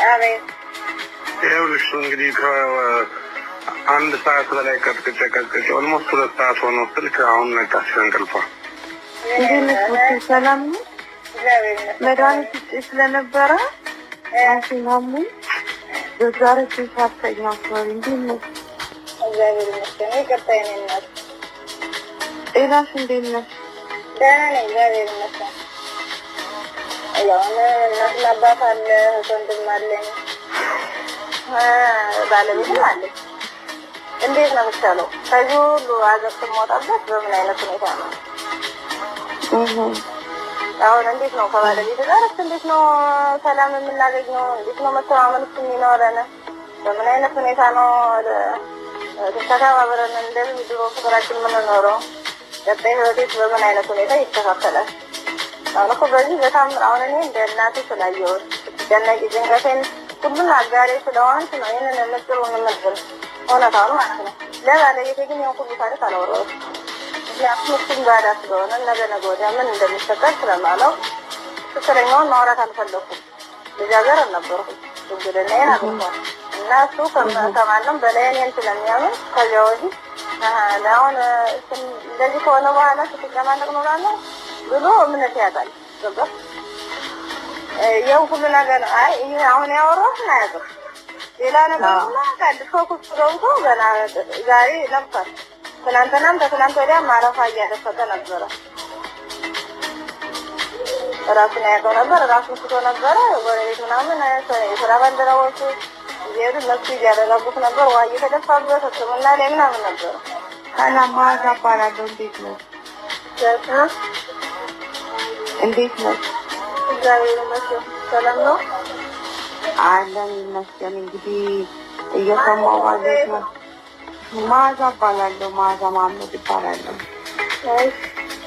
አቤት ይኸውልሽ እንግዲህ ከአንድ ሰዓት በላይ ቀጥቅጬ ኦልሞስት 2 ሰዓት ሆኖ ስልክ አሁን ነቃች እንቅልፏ። እንዴት ነሽ? ሰላም ነው? መድኃኒት ውጭ ስለነበረ ሲናሙ በዛሬ ሰዓተኛ አካባቢ እንዴት ነሽ? እግዚአብሔር ይመስገን። ይቅርታዬ ነው እናት። ጤናሽ እንዴት ነሽ? ደህና ነኝ እግዚአብሔር ይመስገን። ያው እናትና አባት አለ፣ ወንድም አለኝ፣ ባለቤትም አለኝ። እንዴት ነው የምትቻለው? ከዚህ ሁሉ አዘቅት የምወጣበት በምን አይነት ሁኔታ ነው? አሁን እንዴት ነው ከባለቤት ጋር እንዴት ነው ሰላም የምናገኘው? እንዴት ነው መተማመን የሚኖረን? በምን አይነት ሁኔታ ነው ተከባብረን እንደዚህ ድሮ ፍቅራችን የምንኖረው? ቀጣይ ህይወቴስ በምን አይነት ሁኔታ ይስተካከላል? አሁን እኮ በዚህ በጣም አሁን እኔ እንደ እናቴ ስላየሁት ስትጨነቂ ጭንቀቴን ሁሉን አጋሬ ስለሆንሽ ነው ይህንን የምጥሩን የምንጥል እውነታውን ማለት ነው። ለባለቤቴ ግን ያው ሁሉ ታሪክ አላወራሁትም። ምክንያቱም እሱም ጋዳ ስለሆነ ነገ ወዲያ ምን እንደሚፈጠር ስለማለው ትክክለኛውን ማውራት አልፈለኩም። ልጃገረድ ነበርኩ። እንግዲህ አብቷል እና እሱ ከማንም በላይ እኔን ስለሚያምን ከዚያ ወዲህ አሁን እንደዚህ ከሆነ በኋላ ስትጨማለቅ ኖራለሁ ብሎ እምነት ያጣል። ገባህ? ያው ሁሉ ነገር አይ አሁን ያወራሁት አያውቅም። ሌላ ነገር ነው ካለ ፎኩስ ገብቶ ገና ዛሬ ለምሳሌ ትናንትናም ከትናንት ወዲያ ማረፋ እያደረሰ ነበረ። ራሱን ያውቀው ነበር፣ ራሱን ስቶ ነበረ። ጎረቤት ምናምን የስራ ባልደረቦቹ እየሄዱ እነሱ እያደረጉት ነበር። ውሃ እየተደፋበት ሕክምና ላይ ምናምን ነበረ። ሰላም ማዛ እባላለሁ። እንዴት ነው? እንዴት ነው? እግዚአብሔር ይመስገን ሰላም ነው አለን ይመስገን። እንግዲህ እየሰማሁ ማለት ነው። ማዛ እባላለሁ። ማዛ ማመድ እባላለሁ።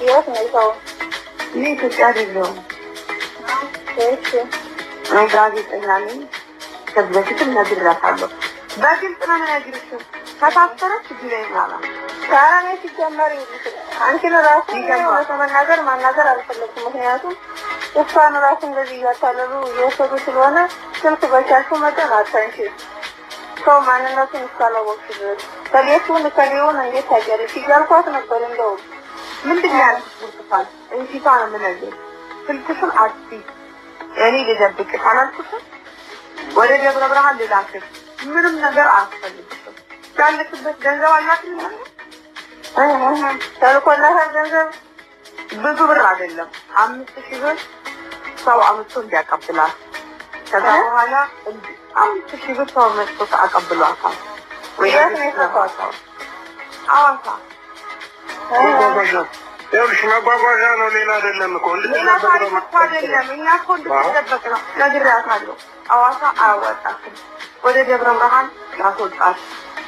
የት ነው ሰው? እኔ ኢትዮጵያ አይደለሁም። እሺ ጋዜጠኛ ነኝ። ከዚህ በፊትም ነግሬያታለሁ። በግልጽ ነው የምነግርሽ። ከታሰረች እዚህ ላይ ምናምን ታራኔ ሲጀመር አንቺን ራሱ ለመናገር ማናገር አልፈለግኩም። ምክንያቱም እሷን ራሱ እንደዚህ እያታለሉ እየወሰዱ ስለሆነ ስልክ በቻልሽው መጠን አታንሺ። ሰው ማንነቱን እስካላወቅሽ ድረስ ከሌቱን ከሌውን እንዴት ታውቂያለሽ እያልኳት ነበር። እንደውም ምንድን ነው ያልኩት? ብርቱካን እንቺታ ነው የምነግርሽ። ስልክሽን አጥፊ። እኔ ልደብቅሽ አላልኩሽም? ወደ ደብረ ብርሃን ልላክሽ። ምንም ነገር አያስፈልግሽም። ያለሽበት ገንዘብ አላክልኝ ተልኮላታል። ገንዘብ ብዙ ብር አይደለም፣ 5000 ብር ሰው አምጥቶ እንዲያቀብላት። ከዛ በኋላ 5000 ብር ሰው መጥቶ አቀብሏታል። ወይስ ነው አዋሳ ይኸውልሽ መጓጓዣ ነው፣ ሌላ አይደለም እኮ አይደለም። እኛ እኮ እንድትደበቅ ነው ነግሬያታለሁ። አዋሳ አያወጣሽም፣ ወደ ደብረ ብርሃን ያስወጣሽ።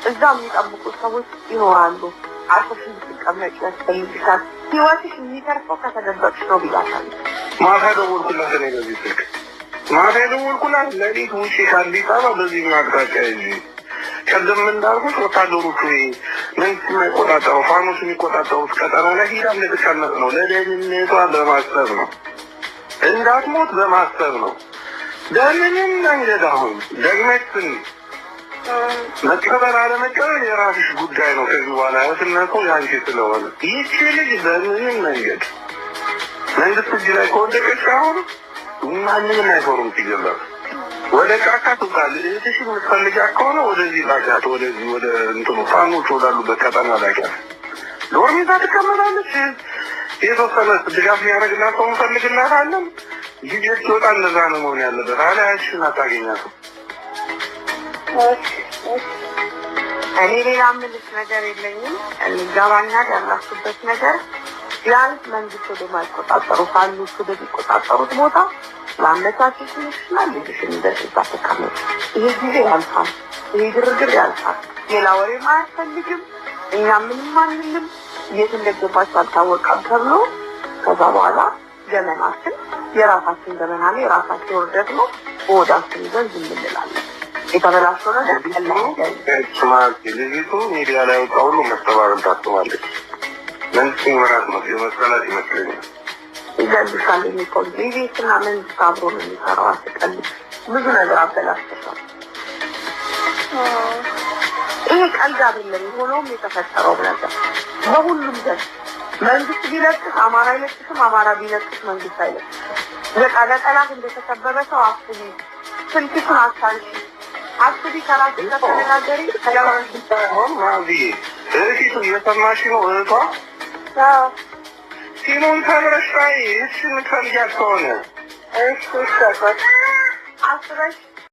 እዛ የሚጠብቁ ሰዎች ይኖራሉ። አርፈሽ እንድትቀመጭ ያስፈልግሻል። ህይወትሽ የሚተርፈው ከተደበቅሽ ነው ብያታለሁ። ማታ ደወልኩላት። እኔ በዚህ ስልክ ማታ ደወልኩላት። ሌሊት ውጪ ከአዲስ አበባ በዚህ አቅጣጫ ይዤ ቀደም እንዳልኩት ወታደሮቹ ምን የሚቆጣጠሩ ፋኖስ የሚቆጣጠሩት ቀጠና ላይ ሂዳ እንድትቀመጥ ነው። ለደህንነቷ በማሰብ ነው፣ እንዳትሞት በማሰብ ነው። በምንም መንገድ አሁን ደግመችን መቀበል አለመቀበል የራስሽ ጉዳይ ነው። ከዚህ በኋላ ህይወትነቱ ያንቺ ስለሆነ ይህቺ ልጅ በምንም መንገድ መንግስት እጅ ላይ ከወደቀች አሁን ማንንም አይፈሩም። ሲገባል ወደ ጫካ ትውጣለች። እህትሽ የምትፈልጊያት ከሆነ ወደዚህ ላኪያት፣ ወደዚህ ወደ እንትኑ ፋኖች ወዳሉበት ቀጠና ላኪያት። ዶርም ይዛ ትቀመጣለች። የተወሰነ ድጋፍ የሚያደርግላት ሰው እንፈልግላታለን። ጊዜ ሲወጣ እነዛ ነው መሆን ያለበት። አለያሽን አታገኛትም። እኔ ሌላ ምልሽ ነገር የለኝም። እንጋባና ያላችሁበት ነገር ቢያንስ መንግስት ወደማይቆጣጠሩ ፋኖች ወደሚቆጣጠሩት ቦታ ለአመቻችሽ ይችላል። ልጅሽን እንደዛ ተቀመጥ። ይሄ ጊዜ ያልፋል፣ ይሄ ግርግር ያልፋል። ሌላ ወሬም አያስፈልግም። እኛ ምንም አንልም። የት እንደገባች አልታወቀም ተብሎ ከዛ በኋላ ዘመናችን የራሳችን ዘመና ነው፣ የራሳችን ውርደት ነው። በወዳችን ይዘን ዝም እንላለን። የተበላሸው ነገር ልጅቱ ሚዲያ ላይ ወጣ ሁሉ መስተባበል ታስባለች። መንግስት ምራት ነው የመሰላት ይመስለኛል። ይገልጻል የሚቆይ ቤትና መንግስት አብሮ ነው የሚሰራው። አስቀልድ ብዙ ነገር አበላሽቷል። ይሄ ቀልድ አይደለም። ሆኖም የተፈጠረው ነገር በሁሉም ዘንድ መንግስት ቢለቅስ አማራ አይለቅስም፣ አማራ ቢለቅስ መንግስት አይለቅስም። ለጠላት እንደተሰበበ ሰው አስቢ፣ ስልክሽን አሳንሺ፣ አስቢ ከራስ ከተነጋገሪ ተጋባን ማዚ እህቱ እየሰማሽ ነው እህቷ ሲኖን ተብረሽ ላይ እሺ ምትፈልጊያት ከሆነ እሺ ሰፈር አስበሽ